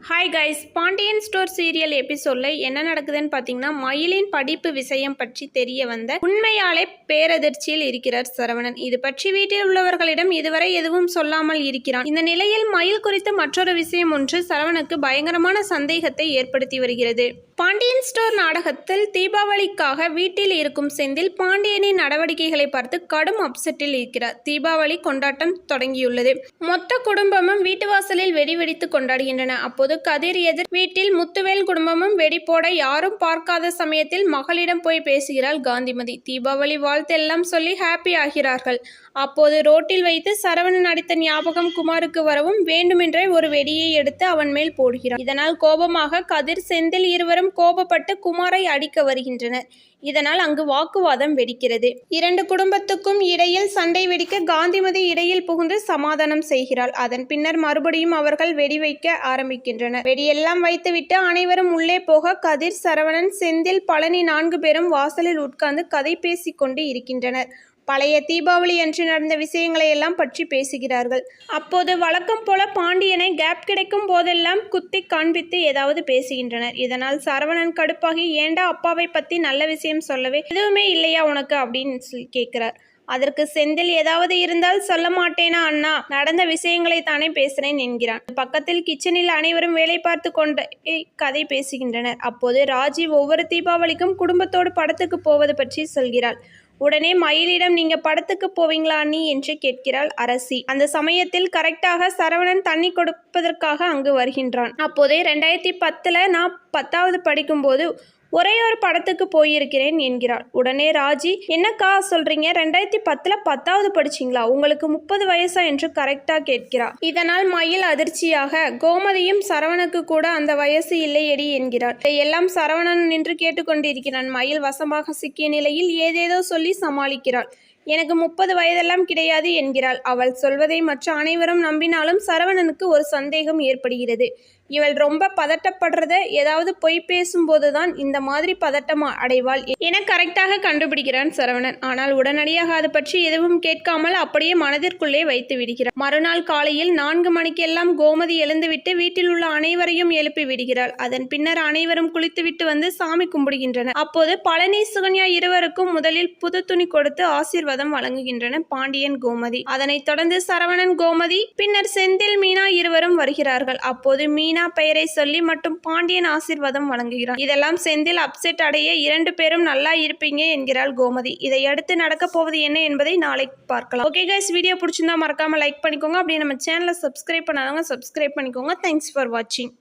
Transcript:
Hi guys, Pandian store serial எபிசோடில் என்ன நடக்குதுன்னு பார்த்தீங்கன்னா, மயிலின் படிப்பு விஷயம் பற்றி தெரிய வந்த உண்மையாலே பேரதிர்ச்சியில் இருக்கிறார் சரவணன். இது பற்றி வீட்டில் உள்ளவர்களிடம் இதுவரை எதுவும் சொல்லாமல் இருக்கிறான். இந்த நிலையில் மயில் குறித்து மற்றொரு விஷயம் ஒன்று சரவணனுக்கு பயங்கரமான சந்தேகத்தை ஏற்படுத்தி வருகிறது. பாண்டியன் ஸ்டோர் நாடகத்தில் தீபாவளிக்காக வீட்டில் இருக்கும் செந்தில் பாண்டியனின் நடவடிக்கைகளை பார்த்து கடும் அப்செட்டில் இருக்கிறார். தீபாவளி கொண்டாட்டம் தொடங்கியுள்ளது. மொத்த குடும்பமும் வீட்டு வாசலில் வெடி வெடித்து கொண்டாடுகின்றன. அப்போது கதிர் எதிர் வீட்டில் முத்துவேல் குடும்பமும் வெடி போட யாரும் பார்க்காத சமயத்தில் மகளிடம் போய் பேசுகிறாள் காந்திமதி. தீபாவளி வாழ்த்தெல்லாம் சொல்லி ஹாப்பி ஆகிறார்கள். அப்போது ரோட்டில் வைத்து சரவணன் அடித்த ஞாபகம் குமாருக்கு வரவும் வேண்டுமென்றே ஒரு வெடியை எடுத்து அவன் மேல் போடுகிறான். இதனால் கோபமாக கதிர் செந்தில் இருவரும் கோபப்பட்டு குமாரை அடிக்க வருகின்றனர். இதனால் அங்கு வாக்குவாதம் வெடிக்கிறது. இரண்டு குடும்பத்துக்கும் இடையில் சண்டை வெடிக்க காந்திமதி இடையில் புகுந்து சமாதானம் செய்கிறாள். அதன் பின்னர் மறுபடியும் அவர்கள் வெடி வைக்க ஆரம்பிக்கின்றனர். வெடியெல்லாம் வைத்துவிட்டு அனைவரும் உள்ளே போக கதிர், சரவணன், செந்தில், பழனி 4 பேரும் வாசலில் உட்கார்ந்து கதை பேசிக் கொண்டு இருக்கின்றனர். பழைய தீபாவளி அன்று நடந்த விஷயங்களை எல்லாம் பற்றி பேசுகிறார்கள். அப்போது வழக்கம் போல பாண்டியனை கேப் கிடைக்கும் போதெல்லாம் குத்தி காண்பித்து ஏதாவது பேசுகின்றனர். இதனால் சரவணன் கடுப்பாகி, ஏண்டா அப்பாவை பத்தி நல்ல விஷயம் சொல்லவே எதுவுமே இல்லையா உனக்கு அப்படின்னு கேட்கிறார். அதற்கு செந்தில், ஏதாவது இருந்தால் சொல்ல மாட்டேனா அண்ணா, நடந்த விஷயங்களை தானே பேசுறேன் என்கிறான். பக்கத்தில் கிச்சனில் அனைவரும் வேலை பார்த்து கொண்டு கதை பேசுகின்றனர். அப்போது ராஜி ஒவ்வொரு தீபாவளிக்கும் குடும்பத்தோடு படத்துக்கு போவது பற்றி சொல்கிறாள். உடனே மயிலிடம், நீங்க படத்துக்கு போவீங்களா நீ என்று கேட்கிறாள் அரசி. அந்த சமயத்தில் கரெக்டாக சரவணன் தண்ணி கொடுப்பதற்காக அங்கு வருகின்றான். அப்போதே 2010 நான் 10வது படிக்கும்போது ஒரே ஒரு படத்துக்கு போயிருக்கிறேன் என்கிறாள். உடனே ராஜி, என்னக்கா சொல்றீங்க, 2010 10வது படிச்சிங்களா, உங்களுக்கு 30 வயசா என்று கரெக்டா கேட்கிறார். இதனால் மயில் அதிர்ச்சியாக, கோமதியும் சரவணனுக்கு கூட அந்த வயசு இல்லையடி என்கிறார். இதையெல்லாம் சரவணன் நின்று கேட்டுக்கொண்டிருக்கிறான். மயில் வசமாக சிக்கிய நிலையில் ஏதேதோ சொல்லி சமாளிக்கிறாள். எனக்கு 30 வயதெல்லாம் கிடையாது என்கிறாள். அவள் சொல்வதை மற்ற அனைவரும் நம்பினாலும் சரவணனுக்கு ஒரு சந்தேகம் ஏற்படுகிறது. இவள் ரொம்ப பதட்டப்படுறத, ஏதாவது பொய் பேசும்போதுதான் இந்த மாதிரி பதட்டம் அடைவாள் என கரெக்டாக கண்டுபிடிக்கிறான் சரவணன். ஆனால் உடனடியாக அது பற்றி எதுவும் கேட்காமல் அப்படியே மனதிற்குள்ளே வைத்து விடுகிறார். மறுநாள் காலையில் 4 மணிக்கெல்லாம் கோமதி எழுந்துவிட்டு வீட்டில் உள்ள அனைவரையும் எழுப்பி விடுகிறாள். அதன் பின்னர் அனைவரும் குளித்துவிட்டு வந்து சாமி கும்பிடுகின்றனர். அப்போது பழனி, சுகன்யா இருவருக்கும் முதலில் புது துணி கொடுத்து ஆசீர்வாதம் வழங்குகின்றனர் பாண்டியன், கோமதி. அதனைத் தொடர்ந்து சரவணன், கோமதி, பின்னர் செந்தில், மீனா இருவரும் வருகிறார்கள். அப்போது மீனா பெயரை சொல்லி மட்டும் பாண்டியன் ஆசீர்வாதம் வழங்குகிறான். இதெல்லாம் செந்தில் அப்செட் அடைய, 2 பேரும் நல்லா இருப்பீங்க என்கிறாள் கோமதி. இதை அடுத்து நடக்க போவது என்ன என்பதை நாளை பார்க்கலாம். ஓகே கைஸ், வீடியோ பிடிச்சிருந்தா மறக்காம லைக் பண்ணிக்கோங்க. அப்படியே நம்ம சேனலை சப்ஸ்கிரைப் பண்ணாதவங்க சப்ஸ்கிரைப் பண்ணிக்கோங்க. தேங்க்ஸ் ஃபார் வாட்சிங்.